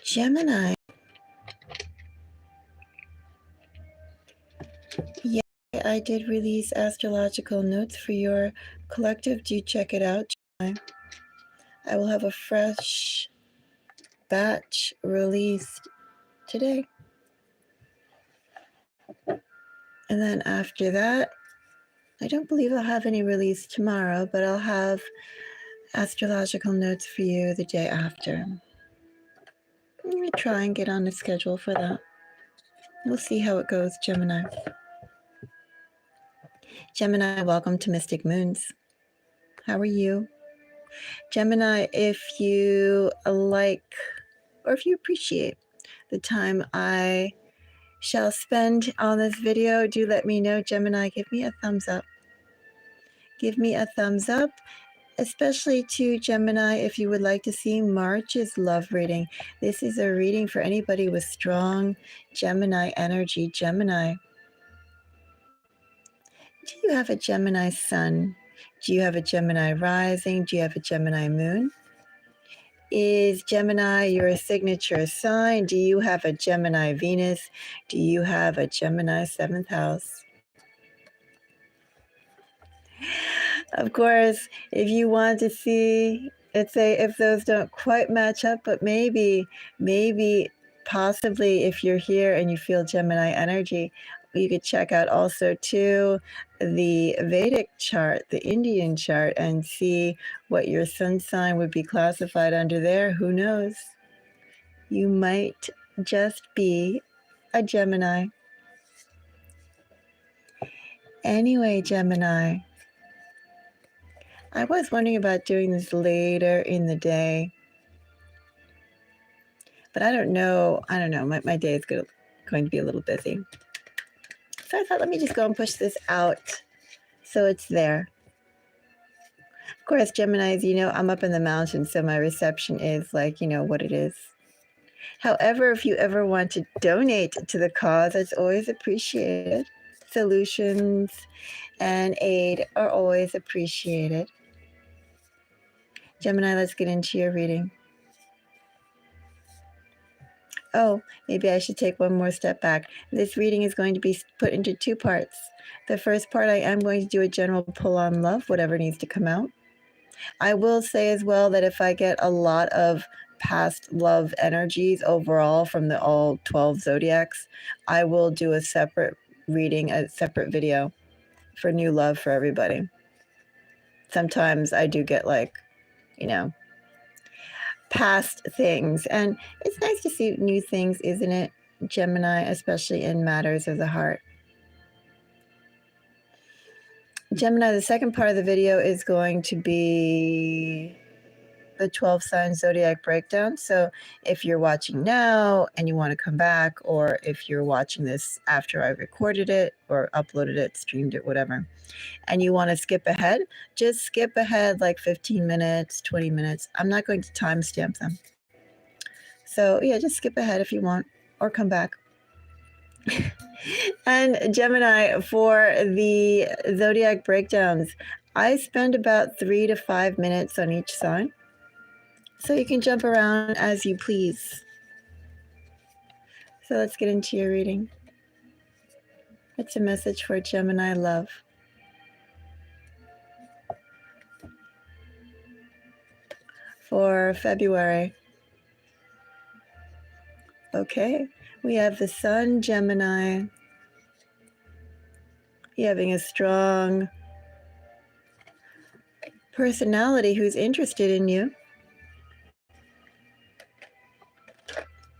Gemini. Yeah, I did release astrological notes for your collective. Do check it out, Gemini. I will have a fresh batch released today. And then after that, I don't believe I'll have any release tomorrow, but I'll have astrological notes for you the day after. I'm going to try and get on the schedule for that. We'll see how it goes, Gemini. Gemini, welcome to Mystic Moons. How are you? Gemini, if you like or if you appreciate the time I shall spend on this video, do let me know. Gemini, give me a thumbs up. Give me a thumbs up, especially to Gemini if you would like to see March's love reading. This is a reading for anybody with strong Gemini energy. Gemini, do you have a Gemini sun? Do you have a Gemini rising? Do you have a Gemini moon? Is Gemini your signature sign? Do you have a Gemini Venus? Do you have a Gemini 7th house? Of course, if you want to see, let's say if those don't quite match up, but maybe, possibly if you're here and you feel Gemini energy, you could check out also too the Vedic chart, the Indian chart, and see what your sun sign would be classified under there. Who knows? You might just be a Gemini. Anyway, Gemini, I was wondering about doing this later in the day, but I don't know. My day is going to be a little busy. So I thought, let me just go and push this out so it's there. Of course, Geminis, I'm up in the mountains, so my reception is like, what it is. However, if you ever want to donate to the cause, it's always appreciated. Solutions and aid are always appreciated. Gemini, let's get into your reading. Oh, maybe I should take one more step back. This reading is going to be put into two parts. The first part, I am going to do a general pull on love, whatever needs to come out. I will say as well that if I get a lot of past love energies overall from all 12 zodiacs, I will do a separate reading, a separate video for new love for everybody. Sometimes I do get past things, and it's nice to see new things, isn't it, Gemini, especially in matters of the heart. Gemini, the second part of the video is going to be the 12 sign zodiac breakdown. So if you're watching now and you want to come back, or if you're watching this after I recorded it or uploaded it, streamed it, whatever, and you want to skip ahead, just skip ahead like 15 minutes, 20 minutes. I'm not going to timestamp them. So yeah, just skip ahead if you want, or come back. And Gemini, for the zodiac breakdowns, I spend about 3 to 5 minutes on each sign. So you can jump around as you please. So let's get into your reading. It's a message for Gemini love. For February. Okay, we have the Sun, Gemini. You're having a strong personality who's interested in you.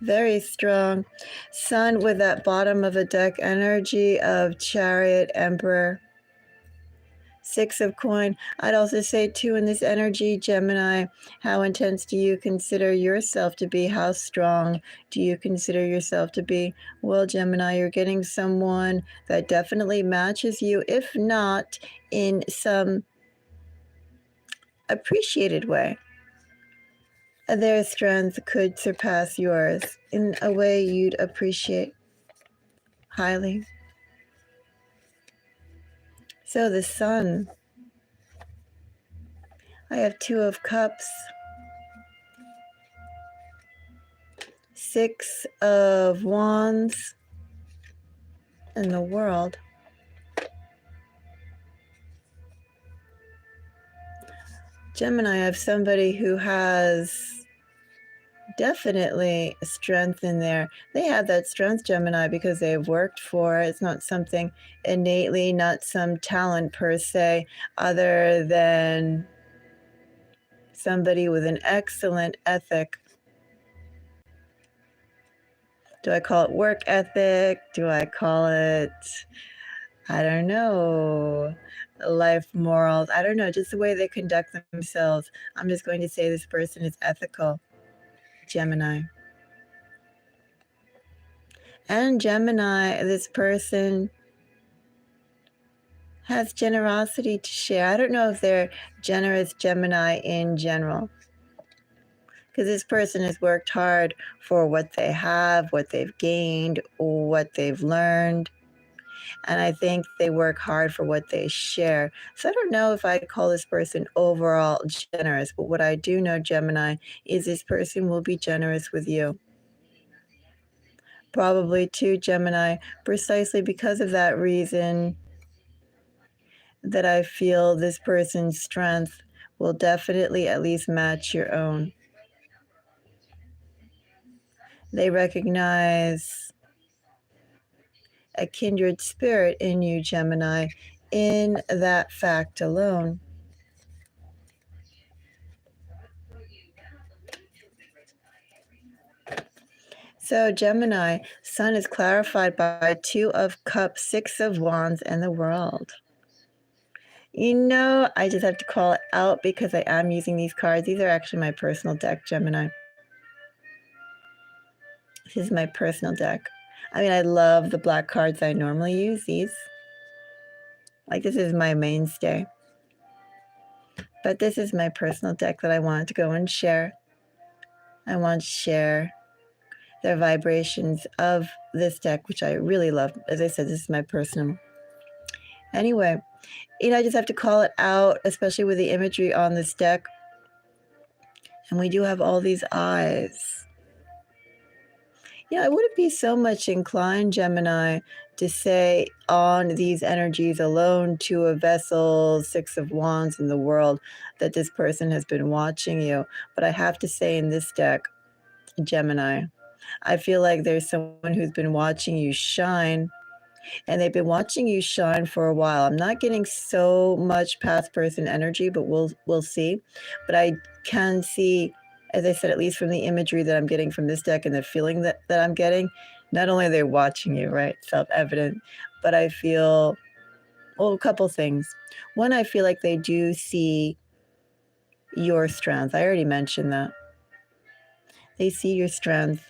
Very strong. Sun with that bottom of the deck energy of Chariot, Emperor. 6 of coin. I'd also say too, in this energy, Gemini, how intense do you consider yourself to be? How strong do you consider yourself to be? Well, Gemini, you're getting someone that definitely matches you, if not in some appreciated way. Their strength could surpass yours in a way you'd appreciate highly. So the Sun, I have 2 of Cups, Six of Wands in the world. Gemini, I have somebody who has definitely strength in there. They have that strength, Gemini, because they've worked for it. It's not something innately, not some talent per se, other than somebody with an excellent ethic. Do I call it work ethic? Do I call it, I don't know, life morals? I don't know, just the way they conduct themselves. I'm just going to say this person is ethical, Gemini. And Gemini, this person has generosity to share. I don't know if they're generous Gemini in general, because this person has worked hard for what they have, what they've gained, what they've learned. And I think they work hard for what they share. So I don't know if I'd call this person overall generous, but what I do know, Gemini, is this person will be generous with you. Probably too, Gemini, precisely because of that reason that I feel this person's strength will definitely at least match your own. They recognize a kindred spirit in you, Gemini, in that fact alone. So Gemini, Sun is clarified by Two of Cups, Six of Wands, and the World. You know, I just have to call it out because I am using these cards. These are actually my personal deck, Gemini. This is my personal deck. I mean, I love the black cards I normally use, these. Like, this is my mainstay. But this is my personal deck that I wanted to go and share. I want to share the vibrations of this deck, which I really love. As I said, this is my personal. Anyway, you know, I just have to call it out, especially with the imagery on this deck. And we do have all these eyes. Yeah, I wouldn't be so much inclined, Gemini, to say on these energies alone, Two of Vessels, Six of Wands in the World, that this person has been watching you. But I have to say in this deck, Gemini, I feel like there's someone who's been watching you shine, and they've been watching you shine for a while. I'm not getting so much past person energy, but we'll see. But I can see, as I said, at least from the imagery that I'm getting from this deck and the feeling that I'm getting, not only are they watching you, right, self-evident, but I feel, well, a couple things. One, I feel like they do see your strength. I already mentioned that. They see your strength.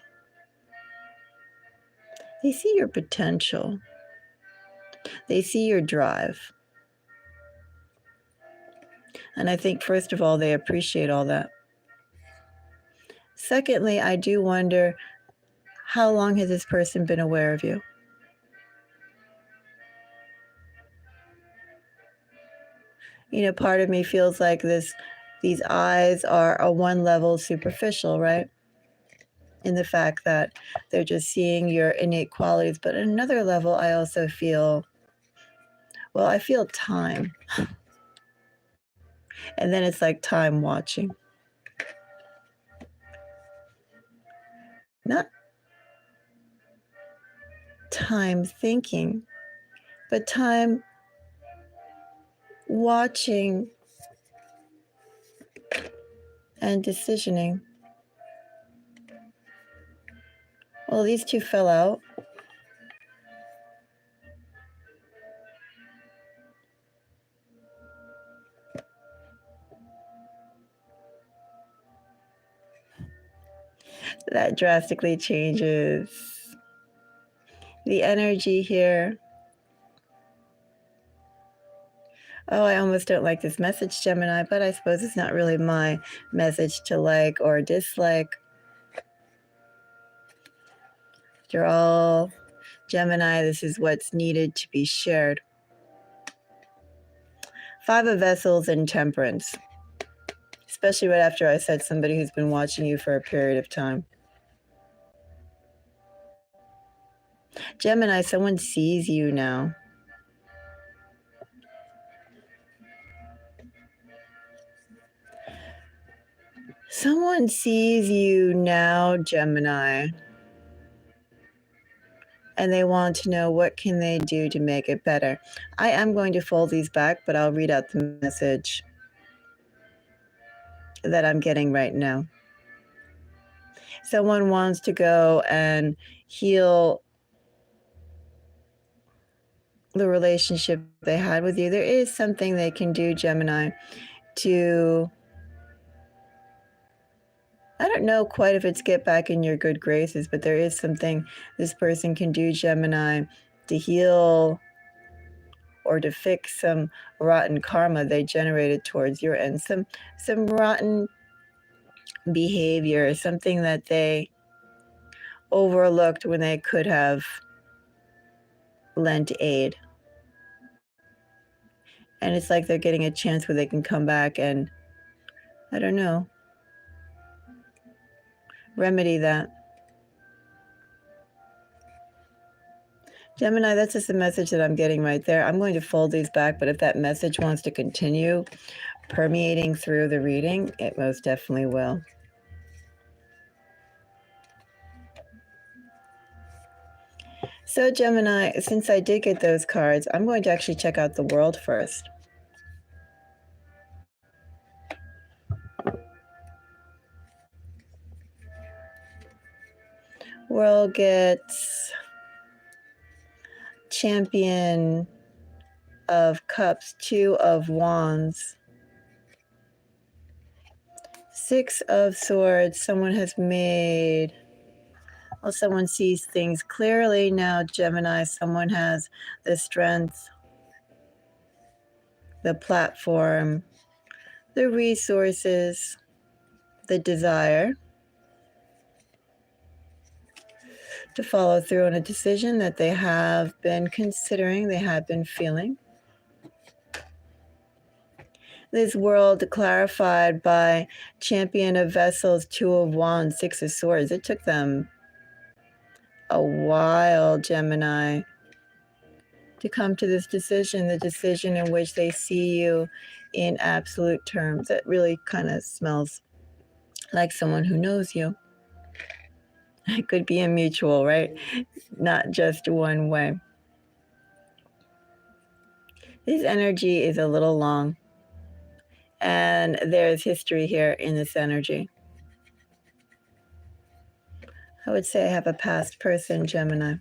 They see your potential. They see your drive. And I think, first of all, they appreciate all that. Secondly, I do wonder, how long has this person been aware of you? You know, part of me feels like these eyes are a one level superficial, right? In the fact that they're just seeing your innate qualities. But at another level, I also feel, well, I feel time. And then it's like time watching. Not time thinking, but time watching and decisioning. Well, these two fell out. That drastically changes the energy here. Oh, I almost don't like this message, Gemini, but I suppose it's not really my message to like or dislike. After all, Gemini, this is what's needed to be shared. Five of Vessels and Temperance. Especially right after I said somebody who's been watching you for a period of time. Gemini, someone sees you now. Someone sees you now, Gemini, and they want to know what can they do to make it better. I am going to fold these back, but I'll read out the message that I'm getting right now. Someone wants to go and heal the relationship they had with you. There is something they can do, Gemini, to, I don't know quite if it's get back in your good graces, but there is something this person can do, Gemini, to heal or to fix some rotten karma they generated towards your end, some rotten behavior, something that they overlooked when they could have lent aid. And it's like they're getting a chance where they can come back and, I don't know, remedy that. Gemini, that's just the message that I'm getting right there. I'm going to fold these back, but if that message wants to continue permeating through the reading, it most definitely will. So Gemini, since I did get those cards, I'm going to actually check out the world first. World gets Champion of Cups, Two of Wands, Six of Swords. Someone has made, well, someone sees things clearly now, Gemini. Someone has the strength, the platform, the resources, the desire to follow through on a decision that they have been considering, they have been feeling. This world clarified by Champion of Vessels, Two of Wands, Six of Swords. It took them a while, Gemini, to come to this decision, the decision in which they see you in absolute terms. It really kind of smells like someone who knows you. It could be a mutual, right? Not just one way. This energy is a little long, and there's history here in this energy. I would say I have a past person, Gemini.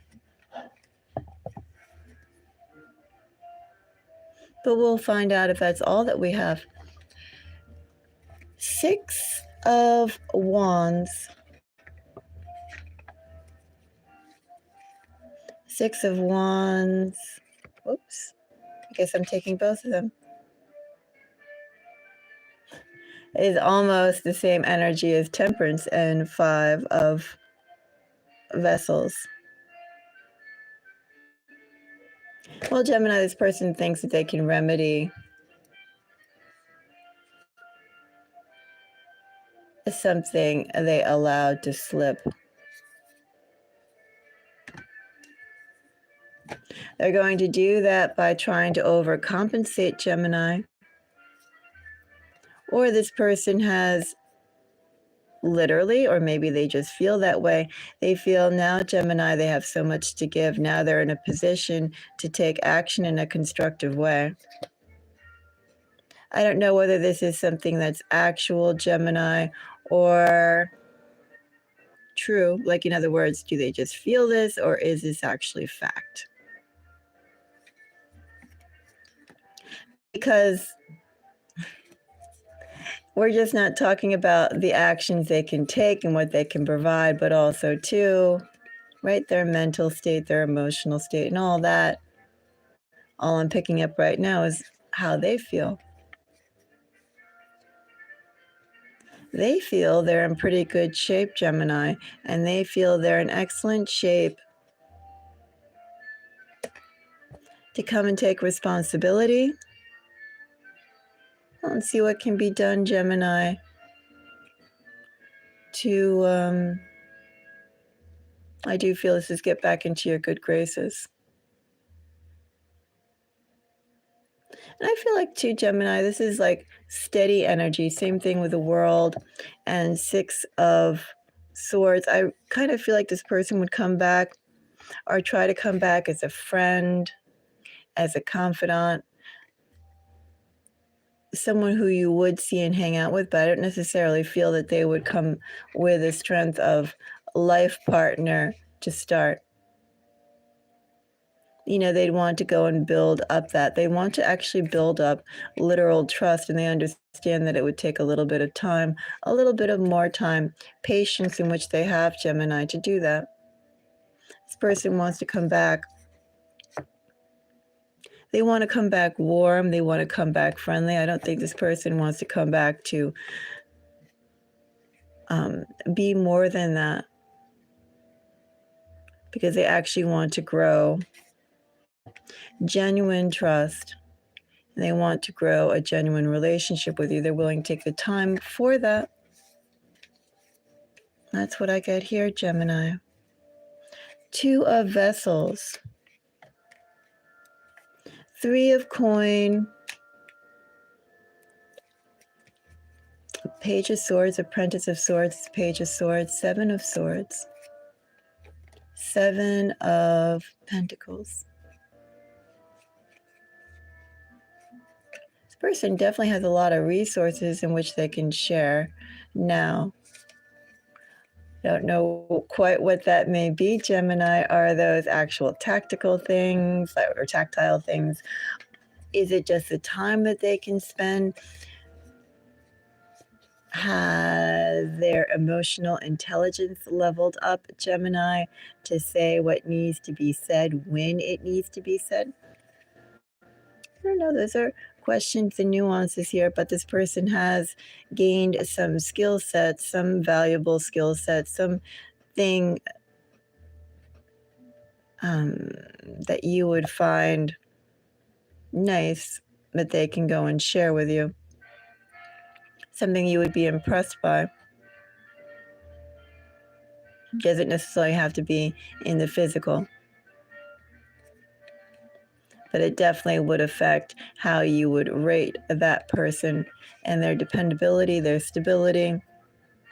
But we'll find out if that's all that we have. Six of Wands. Six of Wands. Oops. I guess I'm taking both of them. Is almost the same energy as Temperance and Five of Vessels. Well, Gemini, this person thinks that they can remedy something they allowed to slip. They're going to do that by trying to overcompensate, Gemini. Or this person has literally, or maybe they just feel that way. They feel now, Gemini, they have so much to give. Now they're in a position to take action in a constructive way. I don't know whether this is something that's actual, Gemini, or true. Like, in other words, do they just feel this, or is this actually fact? Because we're just not talking about the actions they can take and what they can provide, but also, too, right, their mental state, their emotional state, and all that. All I'm picking up right now is how they feel. They feel they're in pretty good shape, Gemini, and they feel they're in excellent shape to come and take responsibility. Let's see what can be done, Gemini, to I do feel this is get back into your good graces. And I feel like too, Gemini, this is like steady energy. Same thing with the World and Six of Swords. I kind of feel like this person would come back or try to come back as a friend, as a confidant, someone who you would see and hang out with, but I don't necessarily feel that they would come with a strength of life partner to start. You know, they'd want to go and build up that. They want to actually build up literal trust, and they understand that it would take a little bit of time, a little bit of more time, patience in which they have, Gemini, to do that. This person wants to come back. They want to come back warm. They want to come back friendly. I don't think this person wants to come back to be more than that, because they actually want to grow genuine trust. They want to grow a genuine relationship with you. They're willing to take the time for that. That's what I get here, Gemini. Two of Vessels. Three of Coin. Page of Swords, Apprentice of Swords, Page of Swords, Seven of Swords. Seven of Pentacles. This person definitely has a lot of resources in which they can share now. Don't know quite what that may be, Gemini. Are those actual tactical things or tactile things? Is it just the time that they can spend? Has their emotional intelligence leveled up, Gemini, to say what needs to be said when it needs to be said? I don't know. Those are questions and nuances here, but this person has gained some skill sets, some valuable skill sets, something that you would find nice that they can go and share with you. Something you would be impressed by. Doesn't necessarily have to be in the physical, but it definitely would affect how you would rate that person and their dependability, their stability,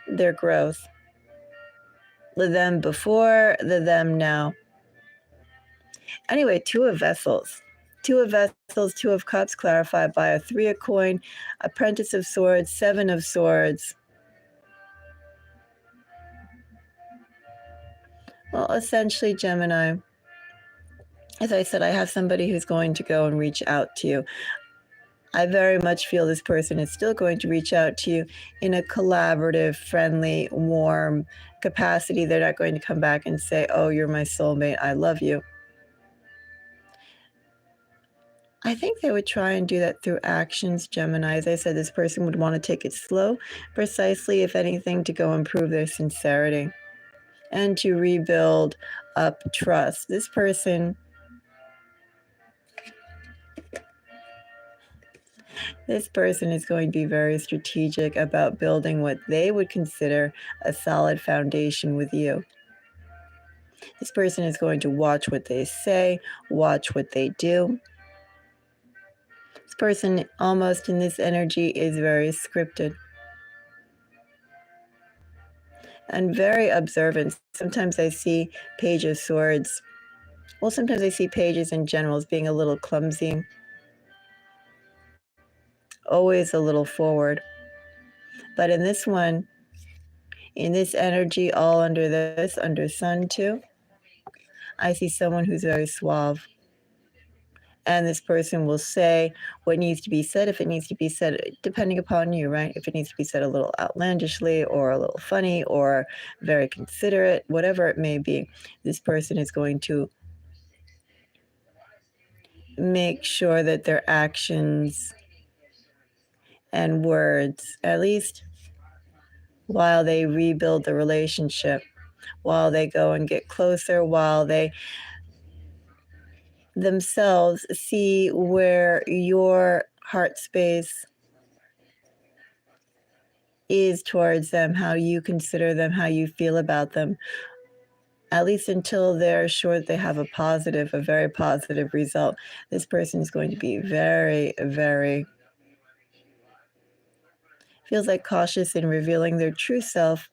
their growth. The them before, the them now. Anyway, Two of Vessels. Two of Vessels, Two of Cups, clarified by a Three of Coin, Apprentice of Swords, Seven of Swords. Well, essentially, Gemini, as I said, I have somebody who's going to go and reach out to you. I very much feel this person is still going to reach out to you in a collaborative, friendly, warm capacity. They're not going to come back and say, oh, you're my soulmate, I love you. I think they would try and do that through actions, Gemini. As I said, this person would want to take it slow, precisely, if anything, to go improve their sincerity and to rebuild up trust. This person is going to be very strategic about building what they would consider a solid foundation with you. This person is going to watch what they say, watch what they do. This person, almost in this energy, is very scripted and very observant. Sometimes I see Page of Swords. Well, sometimes I see pages in general as being a little clumsy, always a little forward. But in this one, in this energy, all under this, under Sun too, I see someone who's very suave. And this person will say what needs to be said, if it needs to be said, depending upon you, right? If it needs to be said a little outlandishly or a little funny or very considerate, whatever it may be, this person is going to make sure that their actions and words, at least while they rebuild the relationship, while they go and get closer, while they themselves see where your heart space is towards them, how you consider them, how you feel about them, at least until they're sure that they have a very positive result. This person is going to be very, very, feels like cautious in revealing their true self.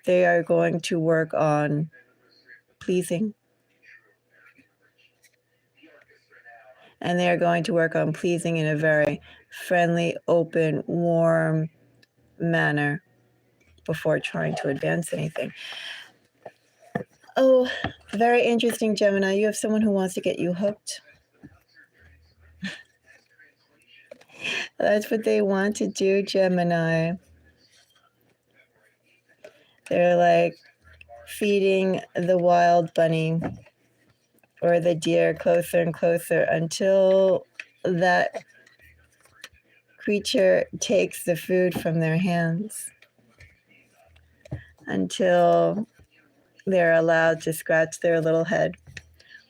They are going to work on pleasing. And they are going to work on pleasing in a very friendly, open, warm manner before trying to advance anything. Oh, very interesting, Gemini. You have someone who wants to get you hooked. That's what they want to do, Gemini. They're like feeding the wild bunny or the deer closer and closer until that creature takes the food from their hands, until they're allowed to scratch their little head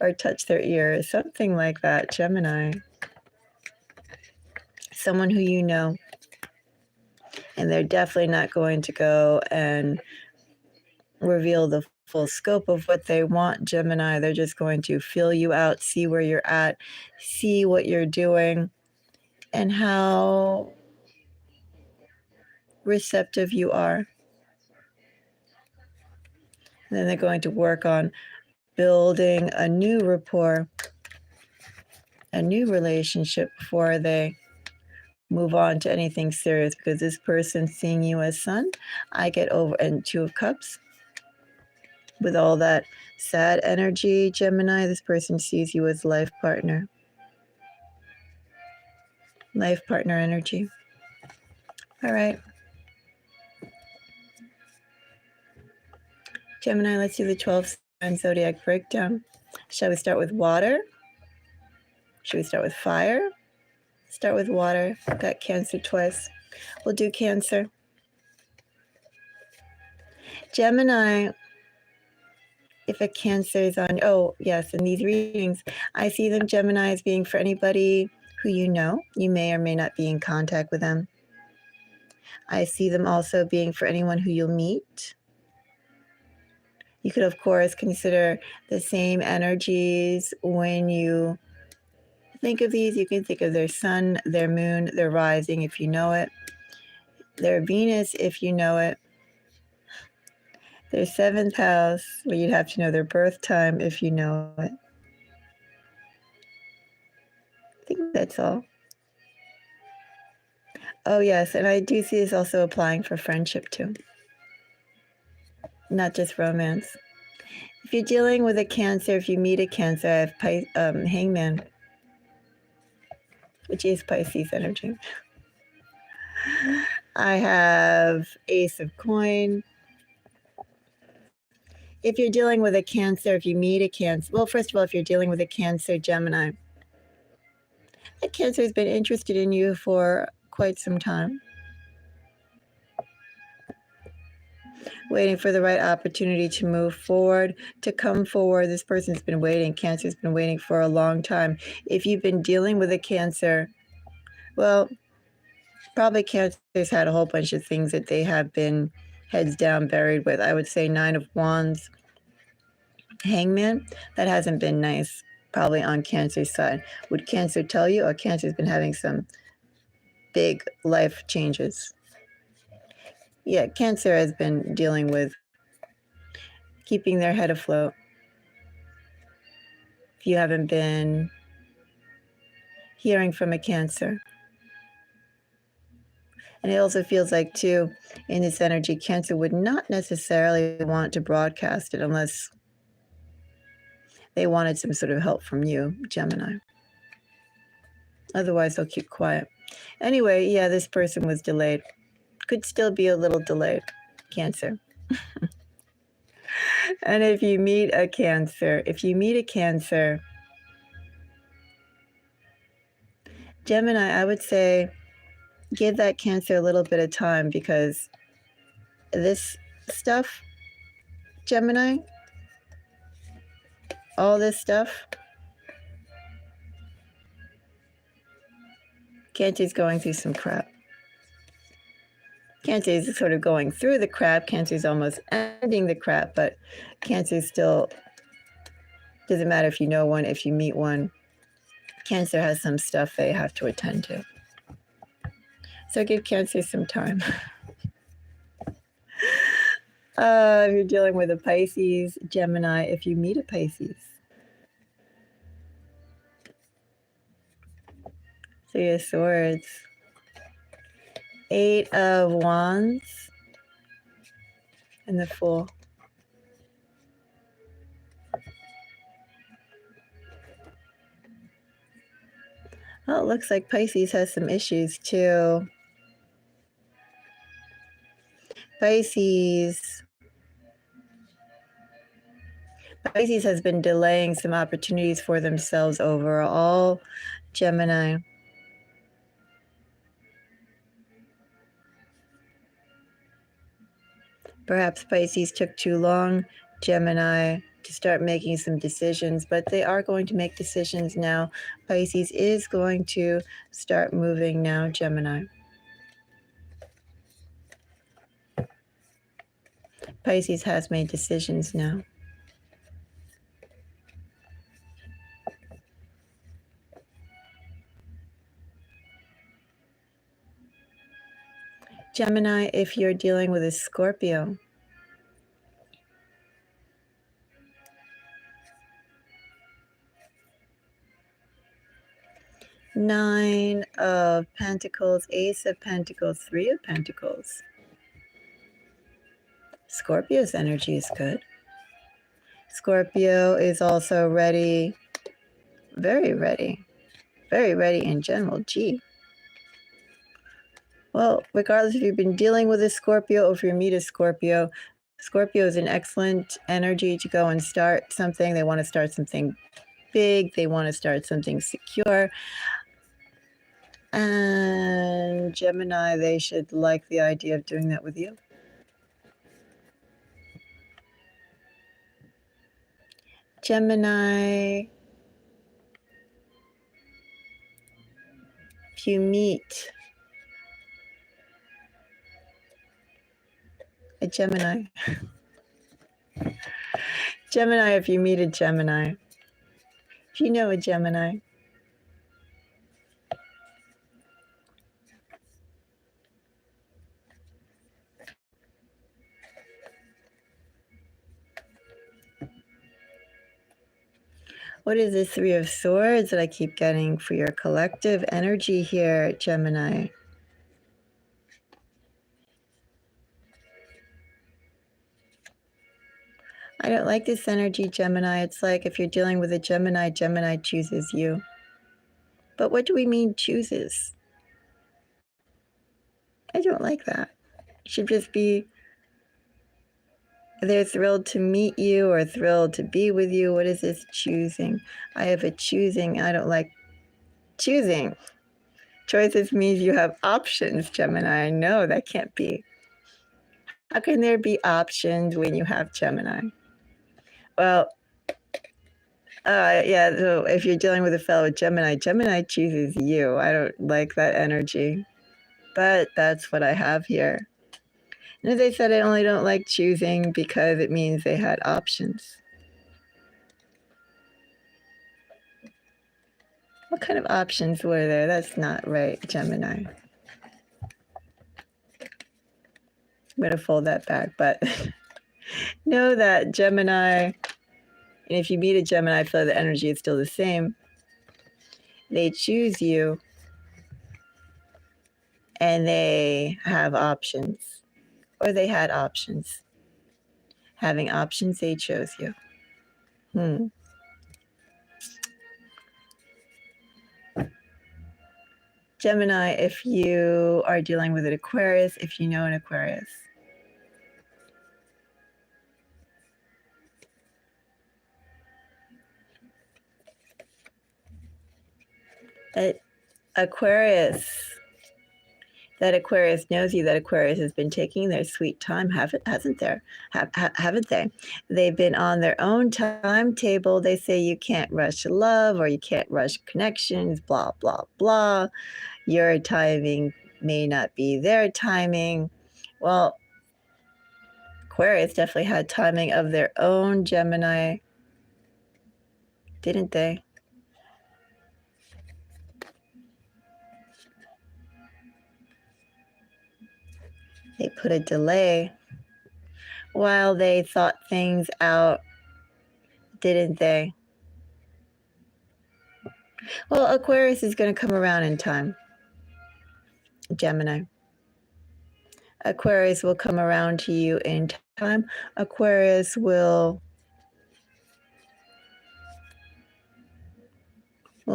or touch their ears, something like that, Gemini. Someone who you know, and they're definitely not going to go and reveal the full scope of what they want, Gemini. They're just going to feel you out, see where you're at, see what you're doing, and how receptive you are. And then they're going to work on building a new rapport, a new relationship before they move on to anything serious, because this person seeing you as sun, I get over, and Two of Cups. With all that sad energy, Gemini, this person sees you as life partner. Life partner energy. All right. Gemini, let's do the 12 sign zodiac breakdown. Shall we start with water? Should we start with fire? Start with water. Got Cancer twice. We'll do Cancer. Gemini, if a Cancer is on, oh, yes, in these readings, I see them, Gemini, as being for anybody who you know. You may or may not be in contact with them. I see them also being for anyone who you'll meet. You could, of course, consider the same energies when you think of these. You can think of their sun, their moon, their rising, if you know it, their Venus, if you know it, their 7th house, well, you'd have to know their birth time if you know it. I think that's all. Oh, yes, and I do see this also applying for friendship, too. Not just romance. If you're dealing with a Cancer, if you meet a Cancer, I have Hangman, which is Pisces energy. I have Ace of Coin. If you're dealing with a Cancer, if you meet a Cancer, well, first of all, if you're dealing with a Cancer, Gemini, that Cancer has been interested in you for quite some time, waiting for the right opportunity to move forward, to come forward. This person's been waiting. Cancer's been waiting for a long time. If you've been dealing with a Cancer, well, probably Cancer's had a whole bunch of things that they have been heads down buried with. I would say 9 of Wands, Hangman, that hasn't been nice, probably on Cancer's side. Would Cancer tell you? Or Cancer's been having some big life changes. Yeah, Cancer has been dealing with keeping their head afloat. If you haven't been hearing from a Cancer. And it also feels like, too, in this energy, Cancer would not necessarily want to broadcast it unless they wanted some sort of help from you, Gemini. Otherwise, they'll keep quiet. Anyway, yeah, this person was delayed. Could still be a little delayed, Cancer. And if you meet a Cancer, Gemini, I would say give that Cancer a little bit of time, because this stuff, Gemini, all this stuff, Cancer's going through some crap. Cancer is sort of going through the crap. Cancer is almost ending the crap, but Cancer still doesn't matter if you know one, if you meet one. Cancer has some stuff they have to attend to. So give Cancer some time. If you're dealing with a Pisces, Gemini, if you meet a Pisces. Three of Swords. 8 of Wands. And the Fool. Well, it looks like Pisces has some issues too. Pisces has been delaying some opportunities for themselves overall. Gemini. Perhaps Pisces took too long, Gemini, to start making some decisions, but they are going to make decisions now. Pisces is going to start moving now, Gemini. Pisces has made decisions now. Gemini, if you're dealing with a Scorpio. Nine of Pentacles, Ace of Pentacles, Three of Pentacles. Scorpio's energy is good. Scorpio is also ready, very ready in general. Gee. Well, regardless if you've been dealing with a Scorpio or if you meet a Scorpio, Scorpio is an excellent energy to go and start something. They want to start something big. They want to start something secure. And Gemini, they should like the idea of doing that with you. Gemini, if you meet a Gemini. Gemini, if you meet a Gemini. If you know a Gemini. What is this Three of Swords that I keep getting for your collective energy here, Gemini? I don't like this energy, Gemini. It's like if you're dealing with a Gemini, Gemini chooses you. But what do we mean chooses? I don't like that. It should just be they're thrilled to meet you or thrilled to be with you. What is this choosing? I have a choosing. I don't like choosing. Choices means you have options, Gemini. No, that can't be. How can there be options when you have Gemini? Well, yeah, so if you're dealing with a fellow Gemini, Gemini chooses you. I don't like that energy. But that's what I have here. And as I said, I only don't like choosing because it means they had options. What kind of options were there? That's not right, Gemini. I'm going to fold that back, but know that Gemini, and if you meet a Gemini, I feel the energy is still the same. They choose you and they have options. Or they had options. Having options, they chose you. Gemini, if you are dealing with an Aquarius, if you know an Aquarius. That Aquarius knows you. That Aquarius has been taking their sweet time, haven't they? They've been on their own timetable. They say you can't rush love or you can't rush connections, blah, blah, blah. Your timing may not be their timing. Well, Aquarius definitely had timing of their own, Gemini, didn't they? They put a delay while they thought things out, didn't they? Well, Aquarius is going to come around in time, Gemini. Aquarius will come around to you in time. Aquarius will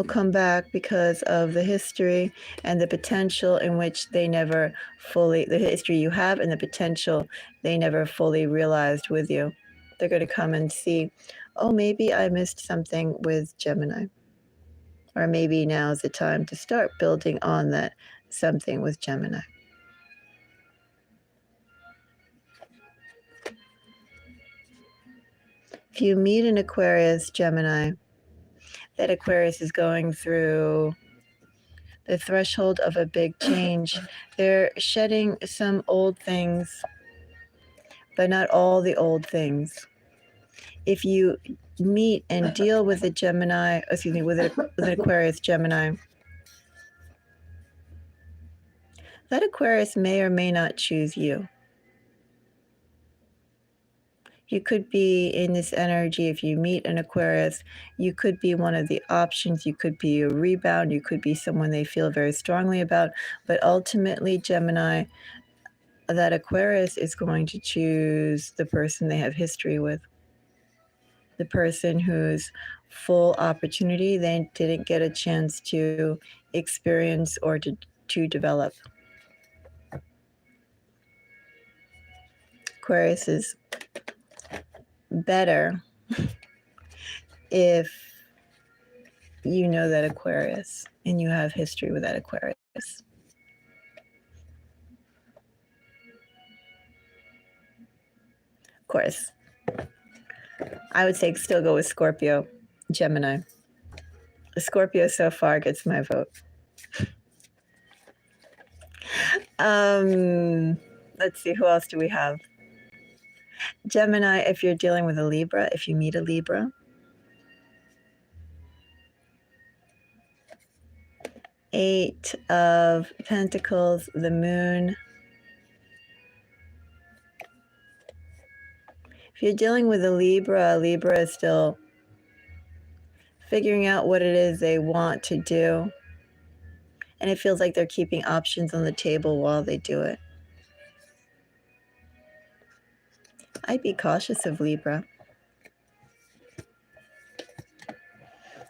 come back because of the history and the potential in which they never fully, the history you have and the potential they never fully realized with you. They're going to come and see, oh, maybe I missed something with Gemini. Or maybe now's the time to start building on that something with Gemini. If you meet an Aquarius, Gemini, that Aquarius is going through the threshold of a big change. They're shedding some old things, but not all the old things. If you meet and deal with a Gemini, with an Aquarius Gemini, that Aquarius may or may not choose you. You could be in this energy. If you meet an Aquarius, you could be one of the options. You could be a rebound. You could be someone they feel very strongly about. But ultimately, Gemini, that Aquarius is going to choose the person they have history with. The person whose full opportunity they didn't get a chance to experience or to develop. Aquarius is better if you know that Aquarius and you have history with that Aquarius. Of course, I would say still go with Scorpio, Gemini. The Scorpio so far gets my vote. Let's see, who else do we have? Gemini, if you're dealing with a Libra, if you meet a Libra. Eight of Pentacles, the Moon. If you're dealing with a Libra is still figuring out what it is they want to do. And it feels like they're keeping options on the table while they do it. I'd be cautious of Libra. At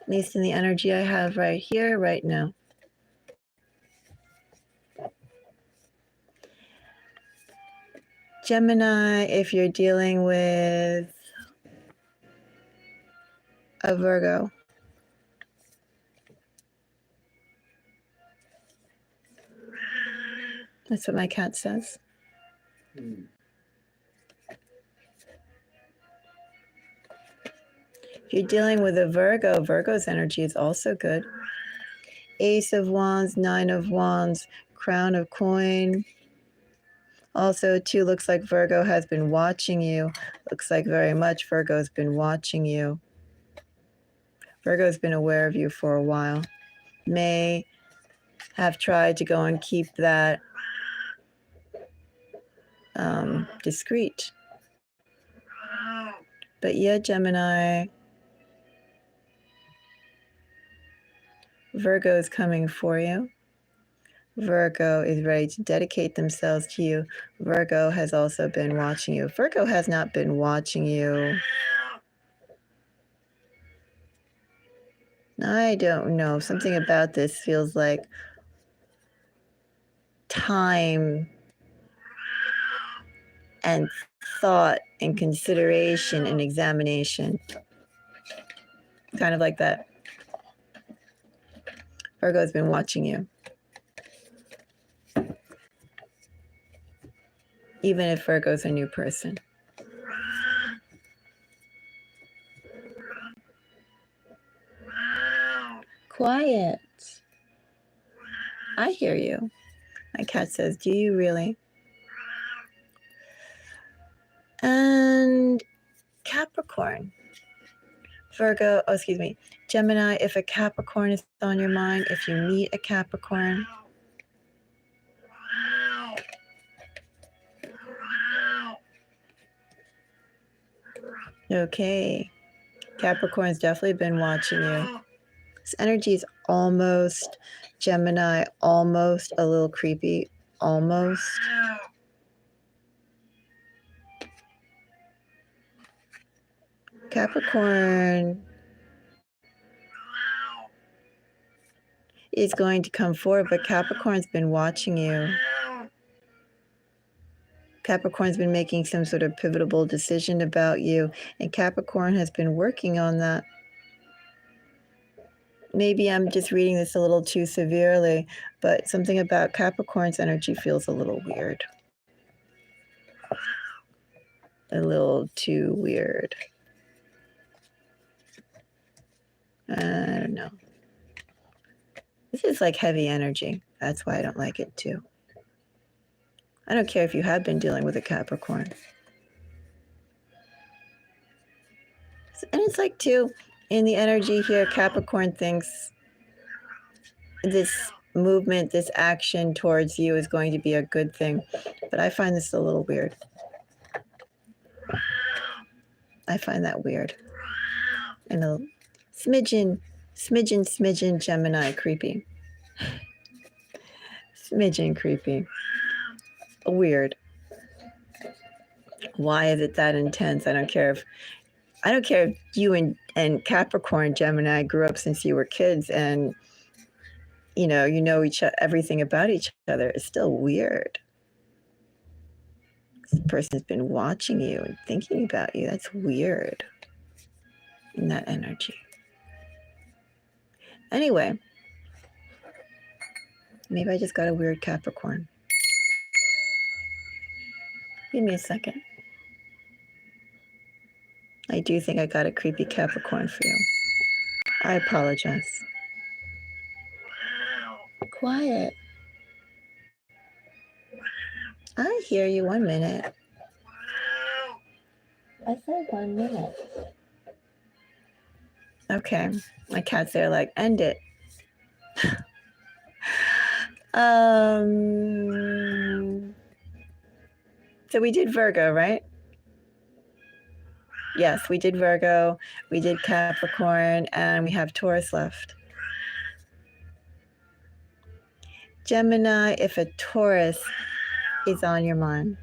least in the energy I have right here, right now. Gemini, if you're dealing with a Virgo. That's what my cat says. If you're dealing with a Virgo, Virgo's energy is also good. Ace of Wands, Nine of Wands, Crown of Coin. Also, too, looks like Virgo has been watching you. Looks like very much Virgo's been watching you. Virgo's been aware of you for a while. May have tried to go and keep that discreet. But yeah, Gemini, Virgo is coming for you. Virgo is ready to dedicate themselves to you. Virgo has also been watching you. Virgo has not been watching you. I don't know. Something about this feels like time and thought and consideration and examination. Kind of like that. Virgo's been watching you. Even if Virgo's a new person. Quiet. I hear you. My cat says, do you really? And Capricorn. Gemini, if a Capricorn is on your mind, if you meet a Capricorn, okay, Capricorn's definitely been watching you. This energy is almost Gemini, almost a little creepy, almost. Capricorn is going to come forward, but Capricorn's been watching you. Capricorn's been making some sort of pivotal decision about you, and Capricorn has been working on that. Maybe I'm just reading this a little too severely, but something about Capricorn's energy feels a little weird. A little too weird. I don't know. This is like heavy energy. That's why I don't like it too. I don't care if you have been dealing with a Capricorn. And it's like too, in the energy here, Capricorn thinks this movement, this action towards you is going to be a good thing. But I find this a little weird. I find that weird. And a smidgen Gemini creepy. Smidgen creepy. Weird. Why is it that intense? I don't care if you and Capricorn Gemini grew up since you were kids and you know everything about each other. It's still weird. This person's been watching you and thinking about you. That's weird. In that energy. Anyway, maybe I just got a weird Capricorn. Give me a second. I do think I got a creepy Capricorn for you. I apologize. Quiet. I hear you. 1 minute. I said 1 minute. Okay. My cat's there like, end it. So we did Virgo, right? Yes, we did Virgo, we did Capricorn, and we have Taurus left. Gemini, if a Taurus is on your mind.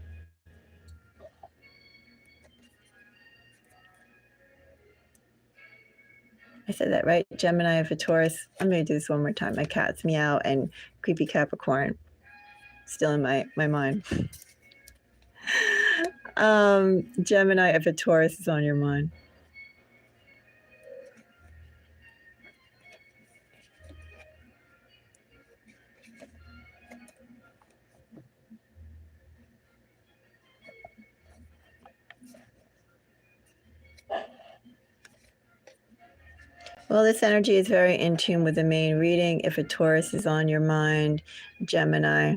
I said that right? Gemini, if a Taurus. I'm going to do this one more time. My cat's meow and creepy Capricorn still in my mind. Gemini, if a Taurus is on your mind. Well, this energy is very in tune with the main reading. If a Taurus is on your mind, Gemini.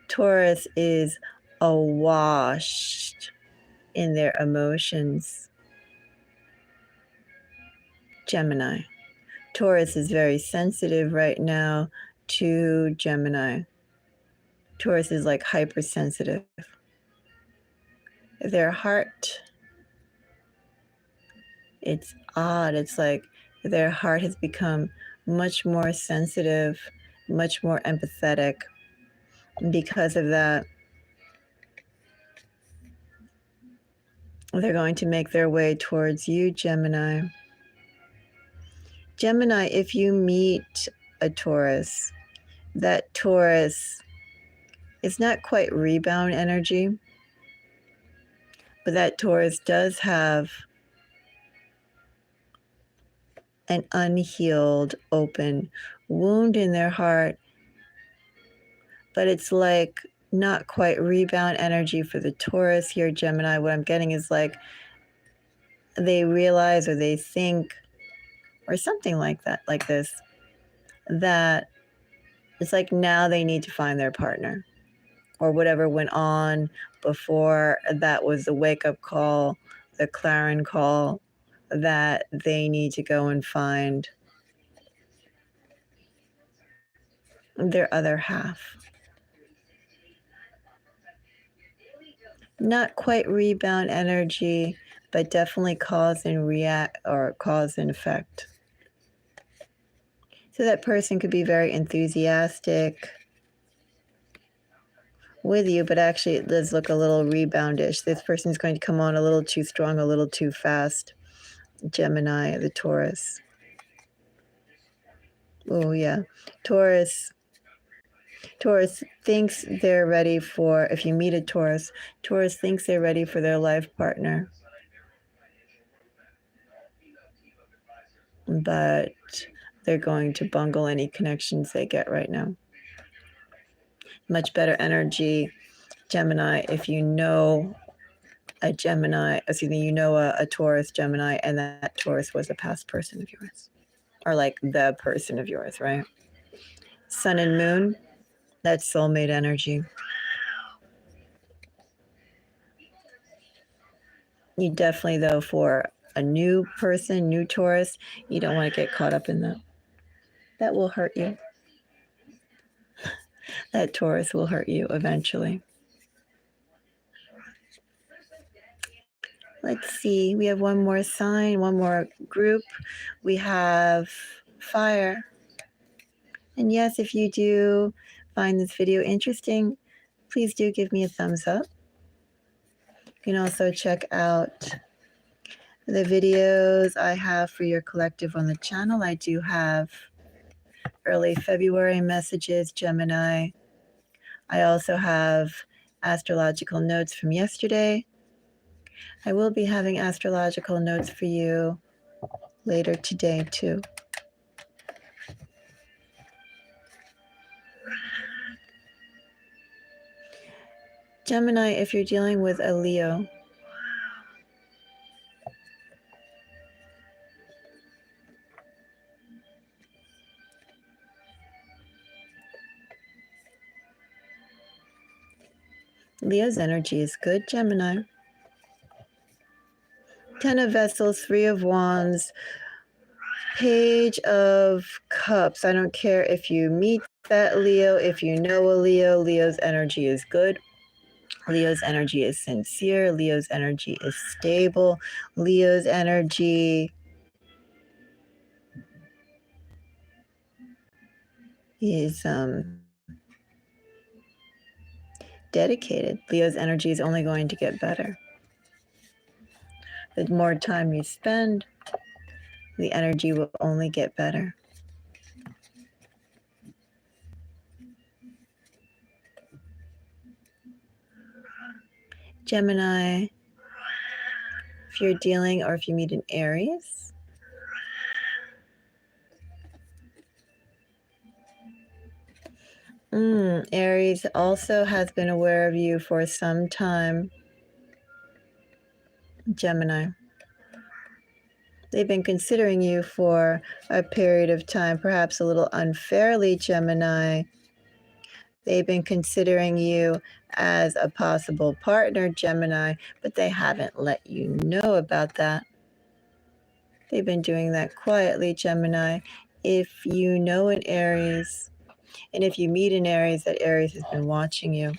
Taurus is awash in their emotions. Gemini. Taurus is very sensitive right now to Gemini. Taurus is like hypersensitive. Their heart, it's odd. It's like their heart has become much more sensitive, much more empathetic. And because of that, they're going to make their way towards you, Gemini. Gemini, if you meet a Taurus, that Taurus is not quite rebound energy, but that Taurus does have an unhealed, open wound in their heart, but it's like not quite rebound energy for the Taurus here, Gemini. What I'm getting is like they realize or they think or something like that, like this, that it's like now they need to find their partner. or whatever went on before that was the wake-up call, the clarion call that they need to go and find their other half. Not quite rebound energy, but definitely cause and react, or cause and effect. So that person could be very enthusiastic with you, but actually it does look a little reboundish. This person is going to come on a little too strong, a little too fast. Gemini, the Taurus. Oh yeah, Taurus thinks they're ready for, if you meet a Taurus thinks they're ready for their life partner. But they're going to bungle any connections they get right now. Much better energy, Gemini, if you know a Gemini, you know a Taurus Gemini, and that Taurus was a past person of yours. Or like the person of yours, right? Sun and moon, that's soulmate energy. You definitely, though, for a new person, new Taurus, you don't want to get caught up in that. That will hurt you. That Taurus will hurt you eventually. Let's see. We have one more sign, one more group. We have fire. And yes, if you do find this video interesting, please do give me a thumbs up. You can also check out the videos I have for your collective on the channel. I do have early February messages, Gemini. I also have astrological notes from yesterday. I will be having astrological notes for you later today too. Gemini, if you're dealing with a Leo, Leo's energy is good, Gemini. 10 of Vessels, 3 of Wands, Page of Cups. I don't care if you meet that Leo, if you know a Leo, Leo's energy is good. Leo's energy is sincere. Leo's energy is stable. Leo's energy is dedicated. Leo's energy is only going to get better. The more time you spend, the energy will only get better. Gemini, if you're dealing or if you meet an Aries, Aries also has been aware of you for some time. Gemini. They've been considering you for a period of time, perhaps a little unfairly, Gemini. They've been considering you as a possible partner, Gemini, but they haven't let you know about that. They've been doing that quietly, Gemini. If you know an Aries, and if you meet an Aries, that Aries has been watching you.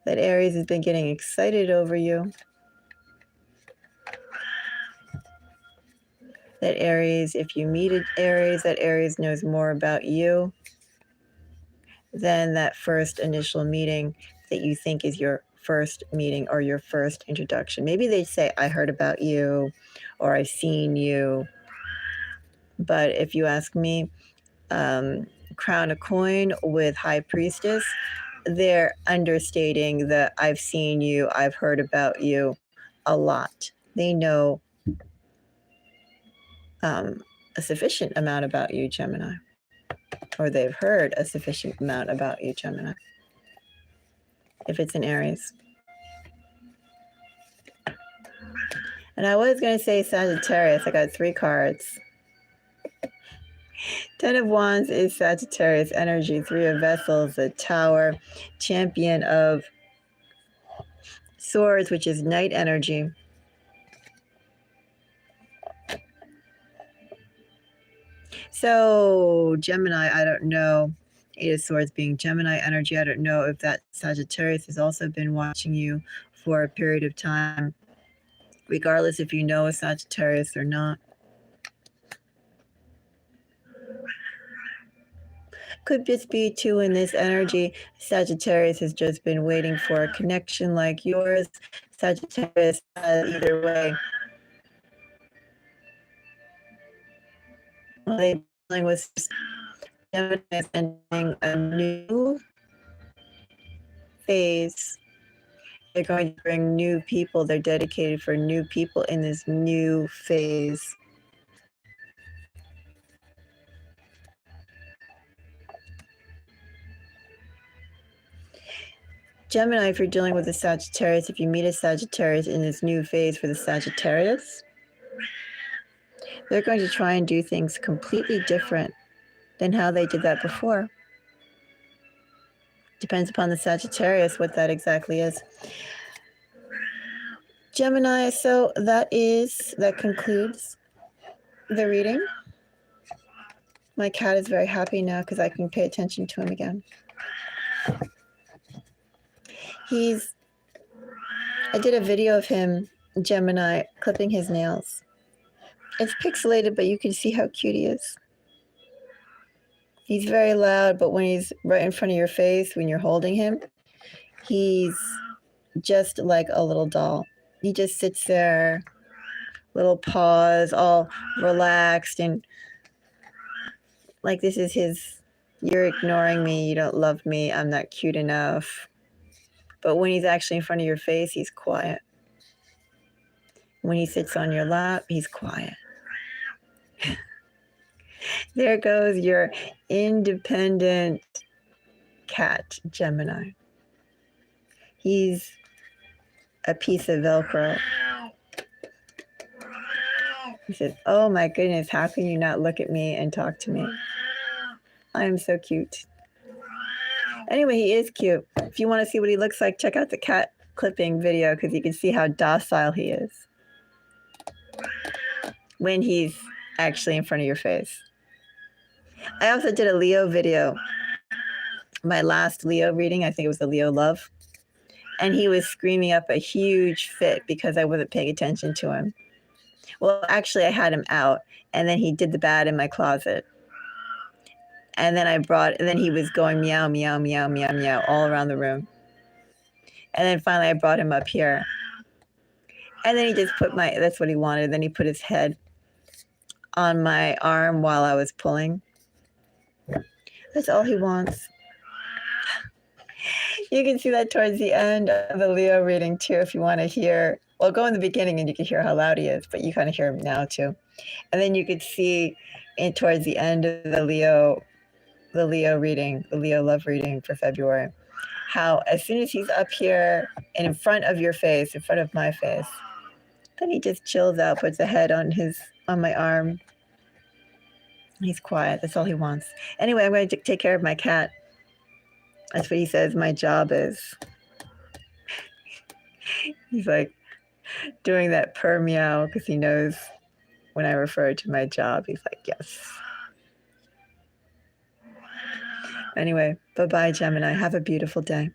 That Aries has been getting excited over you. That Aries, if you meet an Aries, that Aries knows more about you than that first initial meeting that you think is your first meeting or your first introduction. Maybe they say, I heard about you, or I've seen you. But if you ask me, crown a coin with High Priestess, they're understating the I've seen you, I've heard about you a lot. They know a sufficient amount about you, Gemini. Or they've heard a sufficient amount about you, Gemini. If it's an Aries. And I was going to say Sagittarius. I got 3 cards. Ten of Wands is Sagittarius energy. Three of Vessels, the Tower. Champion of Swords, which is night energy. So Gemini, I don't know. Eight of Swords being Gemini energy. I don't know if that Sagittarius has also been watching you for a period of time, regardless if you know a Sagittarius or not. Could just be too in this energy. Sagittarius has just been waiting for a connection like yours. Sagittarius, either way. Well, they're dealing with Gemini is entering a new phase. They're going to bring new people. They're dedicated for new people in this new phase. Gemini, if you're dealing with a Sagittarius, if you meet a Sagittarius in this new phase for the Sagittarius, they're going to try and do things completely different than how they did that before. Depends upon the Sagittarius what that exactly is. Gemini, so that concludes the reading. My cat is very happy now because I can pay attention to him again. I did a video of him, Gemini, clipping his nails. It's pixelated, but you can see how cute he is. He's very loud, but when he's right in front of your face, when you're holding him, he's just like a little doll. He just sits there, little paws, all relaxed, and like this is his, you're ignoring me, you don't love me, I'm not cute enough. But when he's actually in front of your face, he's quiet. When he sits on your lap, he's quiet. There goes your independent cat, Gemini. He's a piece of Velcro. He says, oh my goodness, how can you not look at me and talk to me? I am so cute. Anyway, he is cute. If you want to see what he looks like, check out the cat clipping video because you can see how docile he is when he's actually in front of your face. I also did a Leo video. My last Leo reading, I think it was the Leo Love. And he was screaming up a huge fit because I wasn't paying attention to him. Well, actually, I had him out, and then he did the bad in my closet. And then he was going meow, meow, meow, meow, meow all around the room. And then finally I brought him up here. And then he just that's what he wanted. Then he put his head on my arm while I was pulling. That's all he wants. You can see that towards the end of the Leo reading too, if you want to hear. Well, go in the beginning and you can hear how loud he is, but you kind of hear him now too. And then you could see towards the end of the Leo reading, the Leo Love reading for February, how as soon as he's up here and in front of your face, in front of my face, then he just chills out, puts a head on my arm. He's quiet. That's all he wants. Anyway, I'm going to take care of my cat. That's what he says my job is. He's like doing that purr meow because he knows when I refer to my job, he's like, yes. Anyway, bye-bye, Gemini. Have a beautiful day.